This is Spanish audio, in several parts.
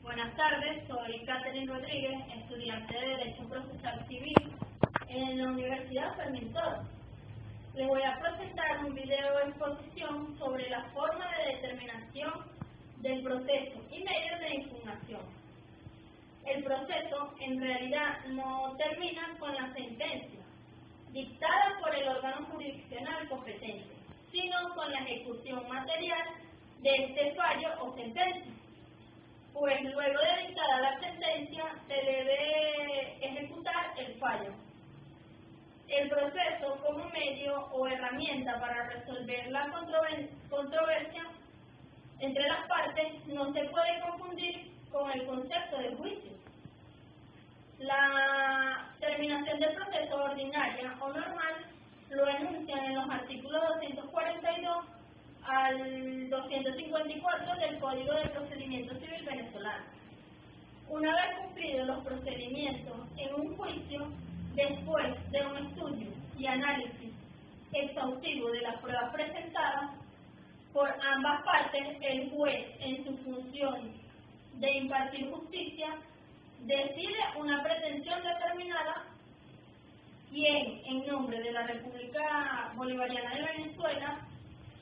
Buenas tardes, soy Catherine Rodríguez, estudiante de Derecho Procesal Civil en la Universidad Fermín Toro. Les voy a presentar un video exposición sobre la forma de determinación del proceso y medios de impugnación. El proceso en realidad no termina con la sentencia dictada por el órgano jurisdiccional competente, sino con la ejecución material de este fallo o sentencia. Pues luego de dictada la sentencia se debe ejecutar el fallo. El proceso como medio o herramienta para resolver la controversia entre las partes no se puede confundir con el concepto de juicio. La terminación del proceso ordinaria o normal lo enuncian en los artículos 242 al 254 del Código de Procedimiento Civil venezolano. Una vez cumplidos los procedimientos en un juicio, después de un estudio y análisis exhaustivo de las pruebas presentadas por ambas partes, el juez, en su función de impartir justicia, decide una pretensión determinada, quien, en nombre de la República Bolivariana de Venezuela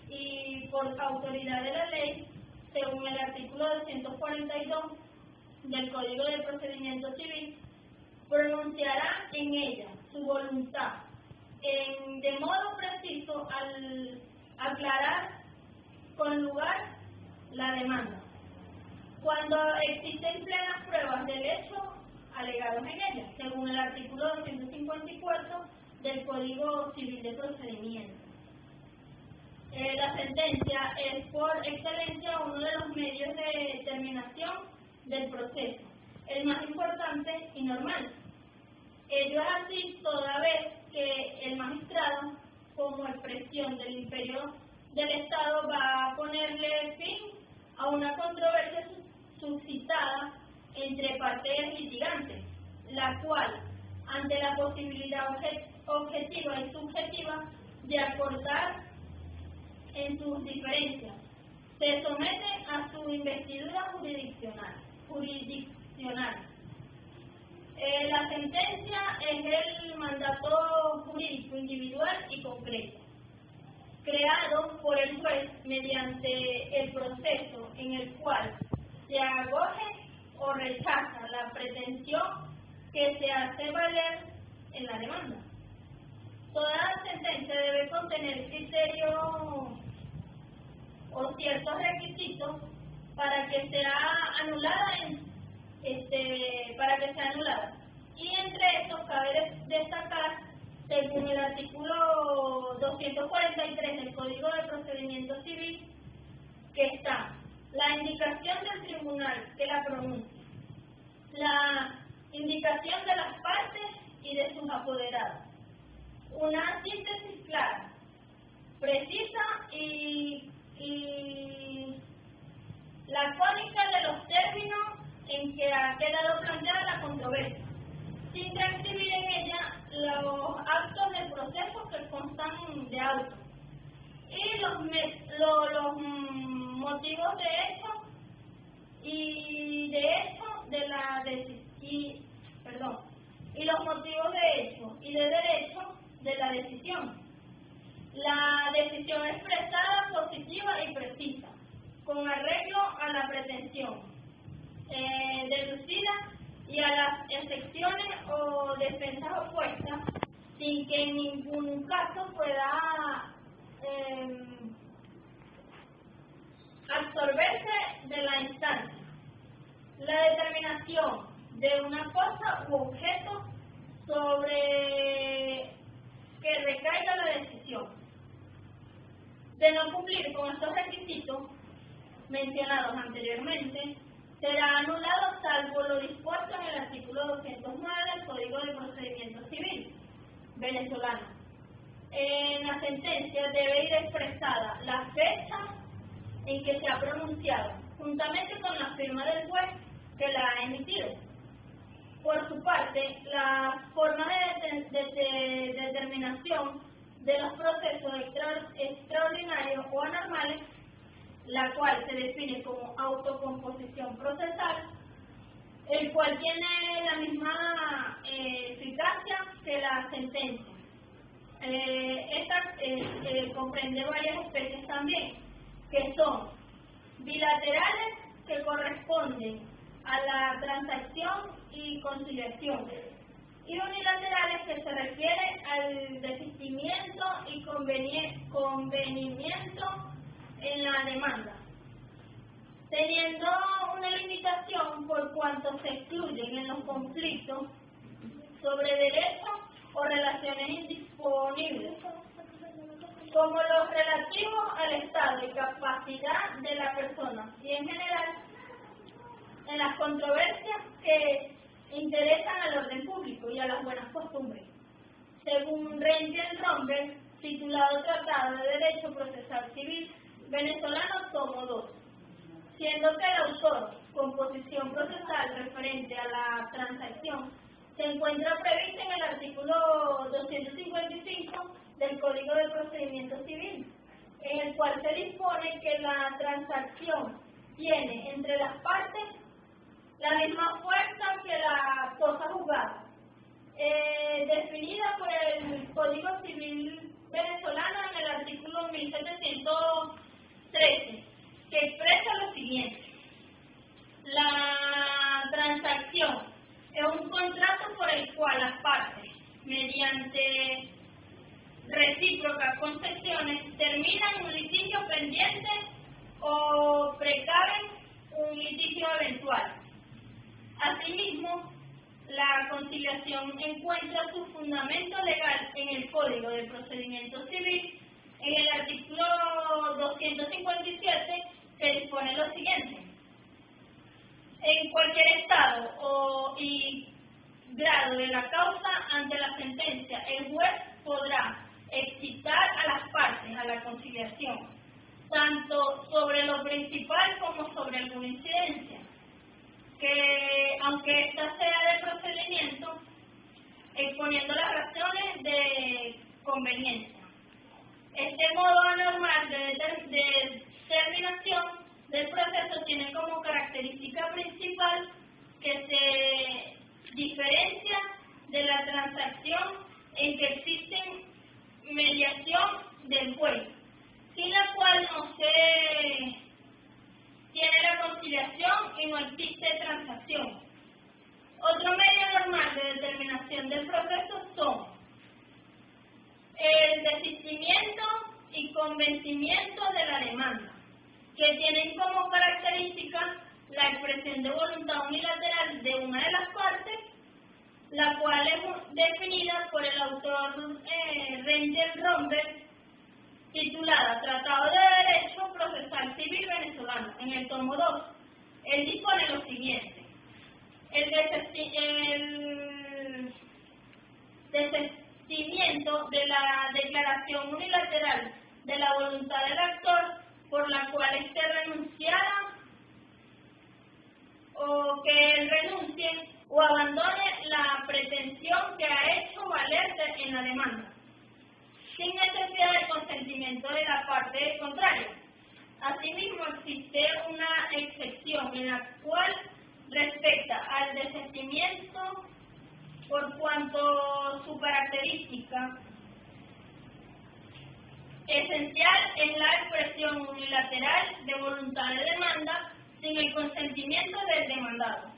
y por autoridad de la ley, según el artículo 242 del Código de Procedimiento Civil, pronunciará en ella su voluntad de modo preciso al aclarar con lugar la demanda, cuando existen plenas pruebas del hecho alegados en ella, según el artículo 254 del Código Civil de Procedimiento. La sentencia es por excelencia uno de los medios de determinación del proceso, el más importante y normal. Ello es así toda vez que el magistrado, como expresión del imperio del Estado, va a ponerle fin a una controversia suscitada entre partes litigantes, la cual, ante la posibilidad objetiva y subjetiva de acordar en sus diferencias, se somete a su investidura jurisdiccional. La sentencia es el mandato jurídico individual y concreto, creado por el juez mediante el proceso en el cual se acoge o rechaza la pretensión que se hace valer en la demanda. Toda sentencia debe contener criterios o ciertos requisitos para que sea anulada, y entre estos cabe destacar, según el artículo 243 del Código de Procedimiento Civil, que está la indicación del tribunal que la pronuncia, la indicación de las partes y de sus apoderados, una síntesis clara, precisa y lacónica de los términos en que ha quedado planteada la controversia, sin transcribir en ella los actos del proceso que constan de auto y los motivos de hecho y los motivos de hecho y de derecho de la decisión. La decisión expresada, positiva y precisa, con arreglo a la pretensión deducida y a las excepciones o defensas opuestas, sin que en ningún caso pueda absorberse de la instancia. La determinación de una cosa u objeto sobre que recaiga la decisión. De no cumplir con estos requisitos mencionados anteriormente, será anulado salvo lo dispuesto en el artículo 209 del Código de Procedimiento Civil venezolano. En la sentencia debe ir expresada la fecha en que se ha pronunciado, juntamente con la firma del juez que la ha emitido. Por su parte, la forma de determinación de los procesos extraordinarios o anormales, la cual se define como autocomposición procesal, el cual tiene la misma eficacia que la sentencia. Esta comprende varias especies también, que son bilaterales, que corresponden a la transacción y conciliación, y unilaterales, que se refiere al desistimiento y convenimiento en la demanda, teniendo una limitación por cuanto se excluyen en los conflictos sobre derechos o relaciones indisponibles, como los relativos al estado y capacidad de la persona, y en general en las controversias que interesan al orden público y a las buenas costumbres, según Rengel Romberg, titulado Tratado de Derecho Procesal Civil Venezolano, tomo 2, siendo que el autor, composición procesal referente a la transacción, se encuentra prevista en el artículo 255 del Código de Procedimiento Civil, en el cual se dispone que la transacción tiene entre las partes la misma fuerza que la cosa juzgada, definida por el Código Civil venezolano en el artículo 1713, que expresa lo siguiente: la transacción es un contrato por el cual las partes, mediante recíprocas concesiones, terminan un litigio pendiente o precaven un litigio eventual. Asimismo, la conciliación encuentra su fundamento legal en el Código de Procedimiento Civil, en el artículo 257, que dispone lo siguiente: en cualquier estado y grado de la causa ante la sentencia, el juez podrá excitar a las partes a la conciliación, tanto sobre lo principal como sobre alguna incidencia, que aunque ésta sea de procedimiento, exponiendo las razones de conveniencia. Este modo anormal de terminación del proceso tiene como característica principal que se diferencia de la transacción en que existe mediación del juez, sin la cual no se tiene la conciliación y no existe transacción. Otro medio normal de determinación del proceso son el desistimiento y convencimiento de la demanda, que tienen como característica la expresión de voluntad unilateral de una de las partes, la cual es definida por el autor Rengel Romberg, titulada Tratado de Derecho Procesal Civil Venezolano, en el tomo 2. Él dispone lo siguiente: el desistimiento de la declaración unilateral de la voluntad del actor por la cual éste renunciara o que él renuncie o abandone la pretensión que ha hecho valerse en la demanda, sin necesidad de consentimiento de la parte contraria. Asimismo, existe una excepción en la cual respecta al desistimiento, por cuanto su característica esencial es la expresión unilateral de voluntad de demanda sin el consentimiento del demandado.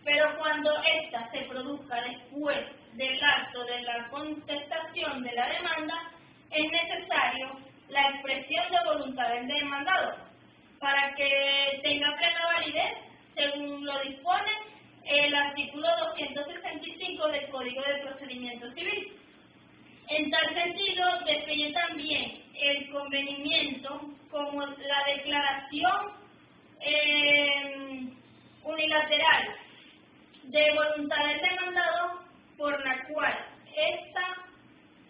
Pero cuando ésta se produzca después del acto de la contestación de la demanda, es necesario la expresión de voluntad del demandado para que tenga plena validez, según lo dispone el artículo 265 del Código de Procedimiento Civil. En tal sentido, define también el convenimiento como la declaración unilateral de voluntad del demandado por la cual ésta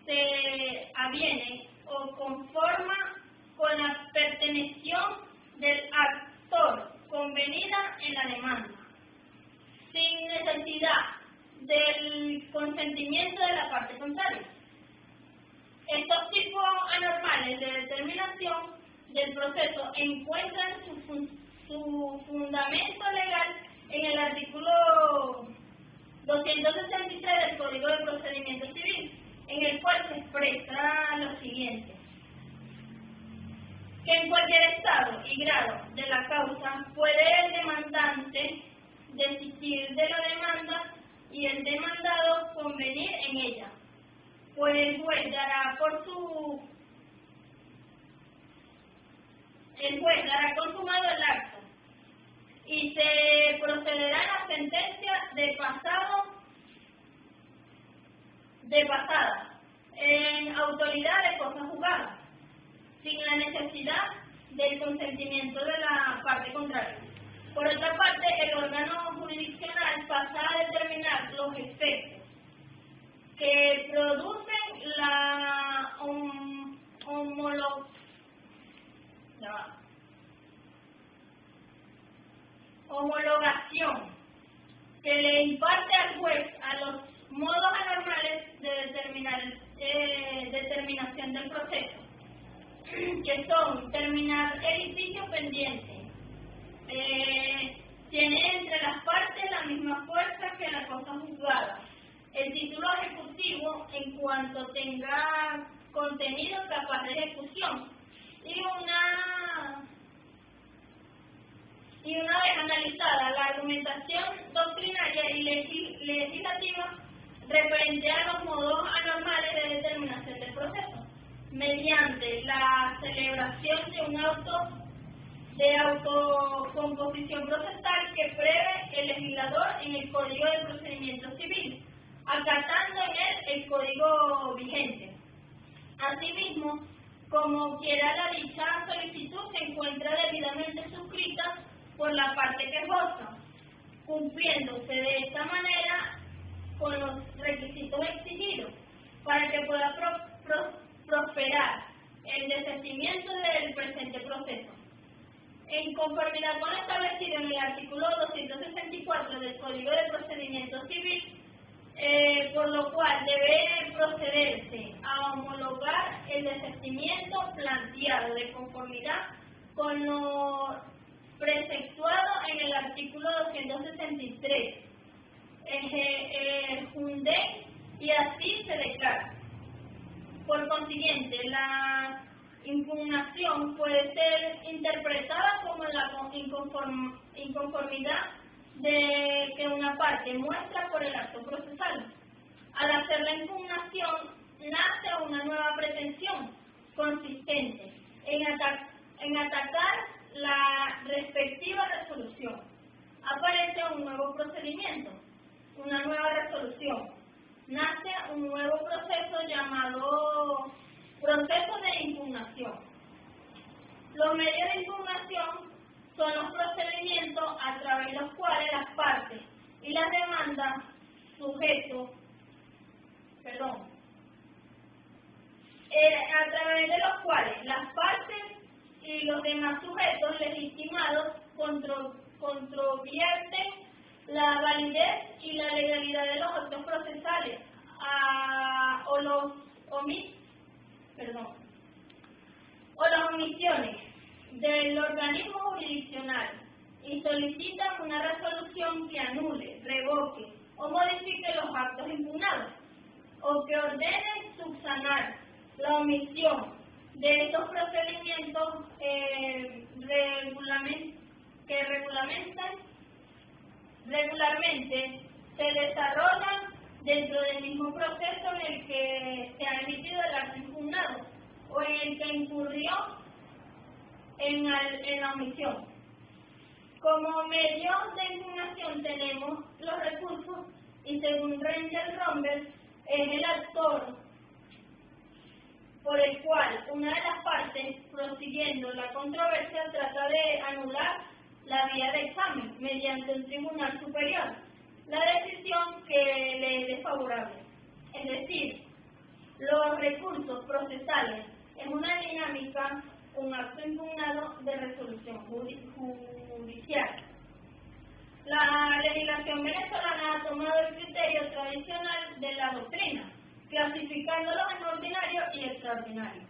se aviene o conforma con la perteneción del actor convenida en la demanda, sin necesidad del consentimiento de la parte contraria. Estos tipos anormales de determinación del proceso encuentran su fundamento legal en el artículo 263 del Código de Procedimiento Civil, en el cual se expresa lo siguiente: que en cualquier estado y grado de la causa puede el demandante desistir de la demanda y el demandado convenir en ella, pues el juez dará consumado el acto y se procederá a la sentencia de pasada en autoridad de cosa juzgada, sin la necesidad del consentimiento de la parte contraria. Por otra parte, el órgano jurisdiccional pasa a determinar los efectos que producen la homologación que le imparte al juez a los modos anormales de determinación del proceso, que son terminar el litigio pendiente, tiene entre las partes la misma fuerza que la cosa juzgada, el título ejecutivo en cuanto tenga contenido capaz de ejecución, y una vez analizada la argumentación doctrinaria y legislativa referente a los modos anormales de determinación del proceso, mediante la celebración de un auto de autocomposición procesal que prevé el legislador en el Código de Procedimiento Civil, acatando en él el código vigente. Asimismo, como quiera la dicha solicitud se encuentra debidamente suscrita por la parte quejosa, cumpliéndose de esta manera con los requisitos exigidos para que pueda prosperar el desistimiento del presente proceso. En conformidad con lo establecido en el artículo 264 del Código de Procedimiento Civil, por lo cual debe procederse a homologar el desistimiento planteado de conformidad con lo preceptuado en el artículo 263 el JUNDEC, y así se declara. Por consiguiente, la impugnación puede ser interpretada como la inconformidad de que una parte muestra por el acto procesal. Al hacer la impugnación, nace una nueva pretensión consistente en atacar la respectiva resolución. Aparece un nuevo procedimiento, una nueva resolución. Nace un nuevo proceso llamado proceso de impugnación. Los medios de impugnación son los procedimientos a través de los cuales las partes y las demandas a través de los cuales las partes y los demás sujetos legitimados controvierten la validez y la legalidad de los actos procesales o las omisiones del organismo jurisdiccional y solicitan una resolución que anule, revoque o modifique los actos impugnados, o que ordene subsanar la omisión de estos procedimientos que regularmente se desarrollan dentro del mismo proceso en el que se ha emitido el acto impugnado o en el que incurrió en la omisión. Como medio de impugnación tenemos los recursos, y según Rengel Rombel, es el actor por el cual una de las partes, prosiguiendo la controversia, trata de anular la vía de examen mediante un tribunal superior, la decisión que le es desfavorable. Es decir, los recursos procesales es una dinámica, un acto impugnado de resolución judicial. La legislación venezolana ha tomado el criterio tradicional de la doctrina, clasificándolos en ordinario y extraordinario.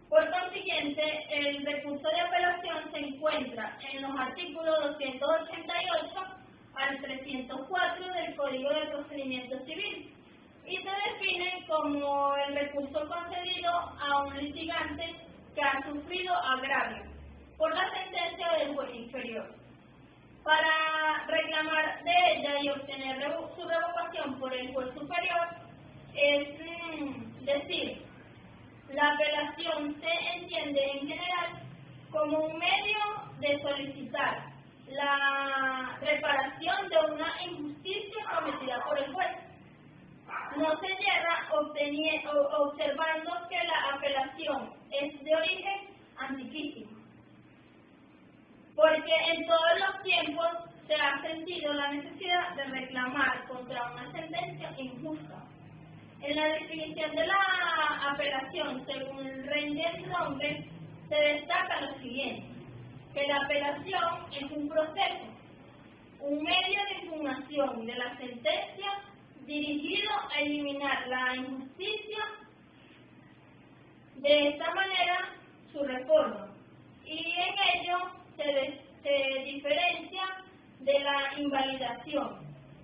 Por consiguiente, el recurso de apelación se encuentra en los artículos 288 al 304 del Código de Procedimiento Civil y se define como el recurso concedido a un litigante que ha sufrido agravio por la sentencia del juez inferior. Para reclamar de ella y obtener su revocación por el juez superior, es decir, la apelación se entiende en general como un medio de solicitar la reparación de una injusticia cometida por el juez. No se llega observando que la apelación es de origen antiquísimo, porque en todos los tiempos se ha sentido la necesidad de reclamar contra una sentencia injusta. En la definición de la apelación, según Reyes Nombre, se destaca lo siguiente: que la apelación es un proceso, un medio de impugnación de la sentencia dirigido a eliminar la injusticia, de esta manera su reforma, y en ello se diferencia de la invalidación,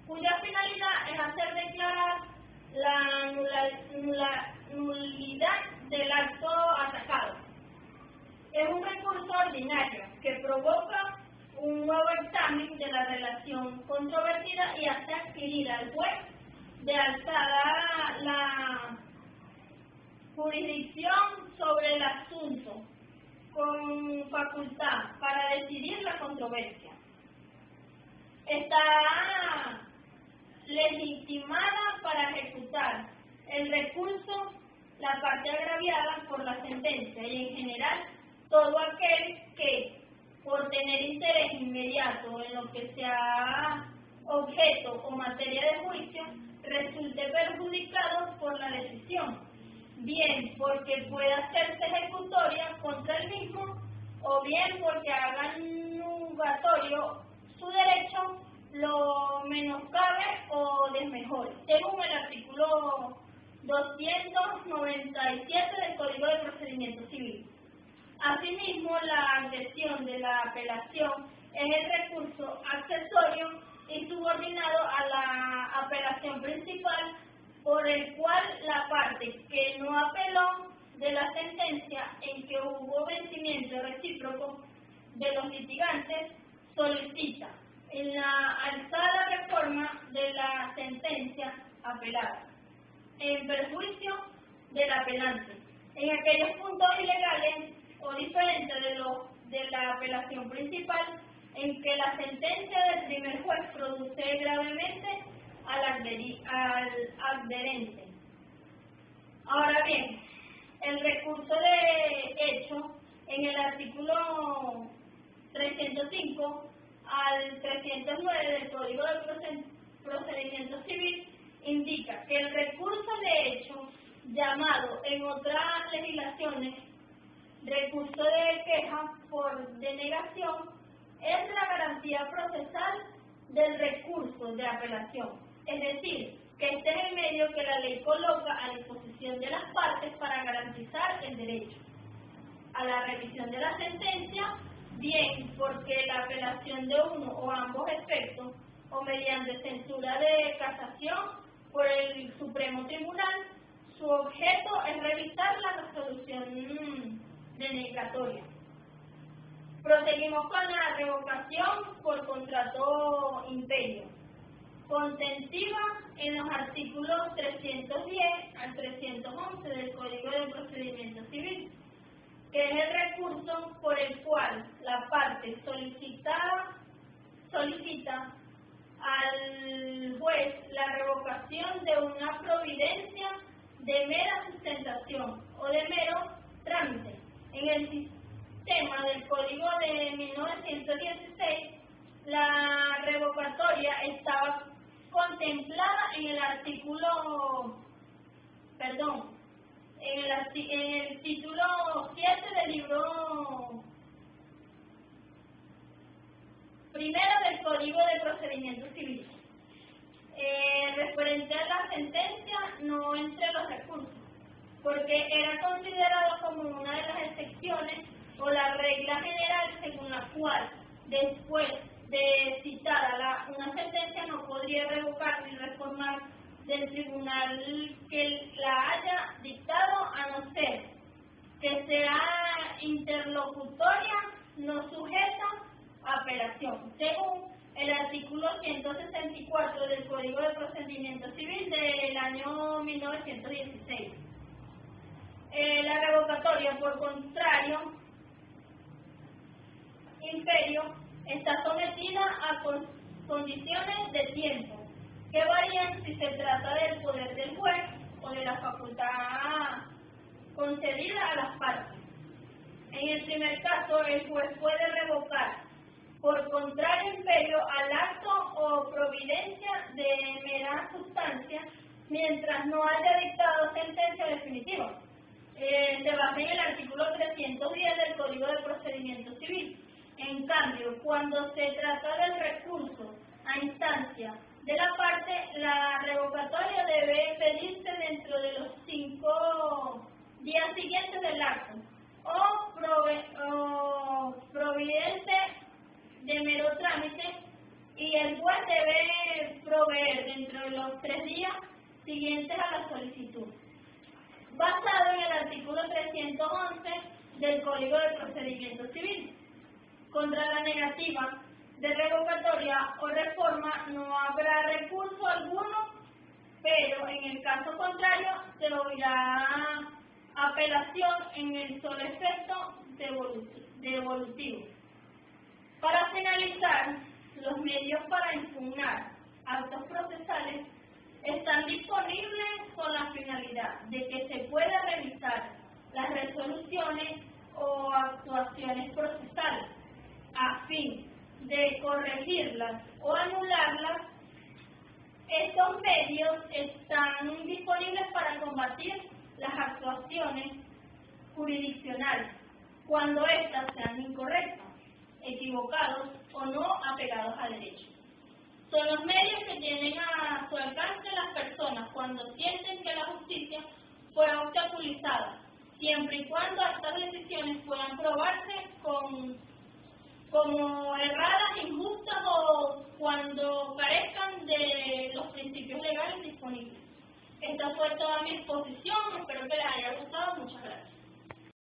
cuya finalidad es hacer declarar la nulidad del acto atacado. Es un recurso ordinario que provoca un nuevo examen de la relación controvertida y hace adquirir al juez de alzada la jurisdicción sobre el asunto con facultad para decidir la controversia. Está legitimada para ejecutar el recurso la parte agraviada por la sentencia y en general todo aquel que, por tener interés inmediato en lo que sea objeto o materia de juicio, resulte perjudicado por la decisión, bien porque pueda hacerse ejecutoria contra el mismo, o bien porque haga nugatorio su derecho, lo menoscabe o desmejore, según el artículo 297 del Código de Procedimiento Civil. Asimismo, la adhesión de la apelación es el recurso accesorio y subordinado a la apelación principal, por el cual la parte que no apeló de la sentencia en que hubo vencimiento recíproco de los litigantes solicita en la alzada reforma de la sentencia apelada, en perjuicio del apelante, en aquellos puntos ilegales o diferentes de la apelación principal en que la sentencia del primer juez produce gravemente al adherente. Ahora bien, el recurso de hecho en el artículo 305 al 309 del Código de Procedimiento Civil indica que el recurso de hecho, llamado en otras legislaciones recurso de queja por denegación, es la garantía procesal del recurso de apelación, es decir, que este es el medio que la ley coloca a disposición de las partes para garantizar el derecho a la revisión de la sentencia, bien porque la apelación de uno o ambos efectos, o mediante censura de casación por el Supremo Tribunal, su objeto es revisar la resolución denegatoria. Proseguimos con la revocación por contrato imperio, contentiva en los artículos 310 al 311 del Código de Procedimiento Civil, que es el recurso por el cual la parte solicita al juez la revocación de una providencia de mera sustentación o de mero trámite. En el sistema del Código de 1916, la revocatoria estaba contemplada en el en el título 7 del libro primero del Código de Procedimiento Civil, referente a la sentencia, no entre los recursos, porque era considerado como una de las excepciones o la regla general según la cual, después de citada una sentencia, podría revocar ni reformar del tribunal que la haya dictado, a no ser que sea interlocutoria, no sujeta a apelación, según el artículo 164 del Código de Procedimiento Civil del año 1916. La revocatoria, por contrario, imperio, está sometida a condiciones de tiempo, que varían si se trata del poder del juez o de la facultad concedida a las partes. En el primer caso, el juez puede revocar por contrario imperio al acto o providencia de mera sustancia mientras no haya dictado sentencia definitiva. Se basa en el artículo 310 del Código de Procedimiento Civil. En cambio, cuando se trata del recurso a instancia de la parte, la revocatoria debe pedirse dentro de los 5 días siguientes del acto o providente de mero trámite, y el juez debe proveer dentro de los 3 días siguientes a la solicitud. Basado en el artículo 311 del Código de Procedimiento Civil. Contra la negativa de revocatoria o reforma no habrá recurso alguno, pero en el caso contrario se oirá apelación en el solo efecto devolutivo. Para finalizar, los medios para impugnar actos procesales están disponibles con la finalidad de que se pueda revisar las resoluciones o actuaciones procesales a fin de corregirlas o anularlas. Estos medios están disponibles para combatir las actuaciones jurisdiccionales cuando éstas sean incorrectas, equivocados o no apegados a derecho. Son los medios que tienen a su alcance las personas cuando sienten que la justicia fue obstaculizada, siempre y cuando estas decisiones puedan probarse como erradas, injustas o cuando carezcan de los principios legales disponibles. Esta fue toda mi exposición, espero que les haya gustado, muchas gracias.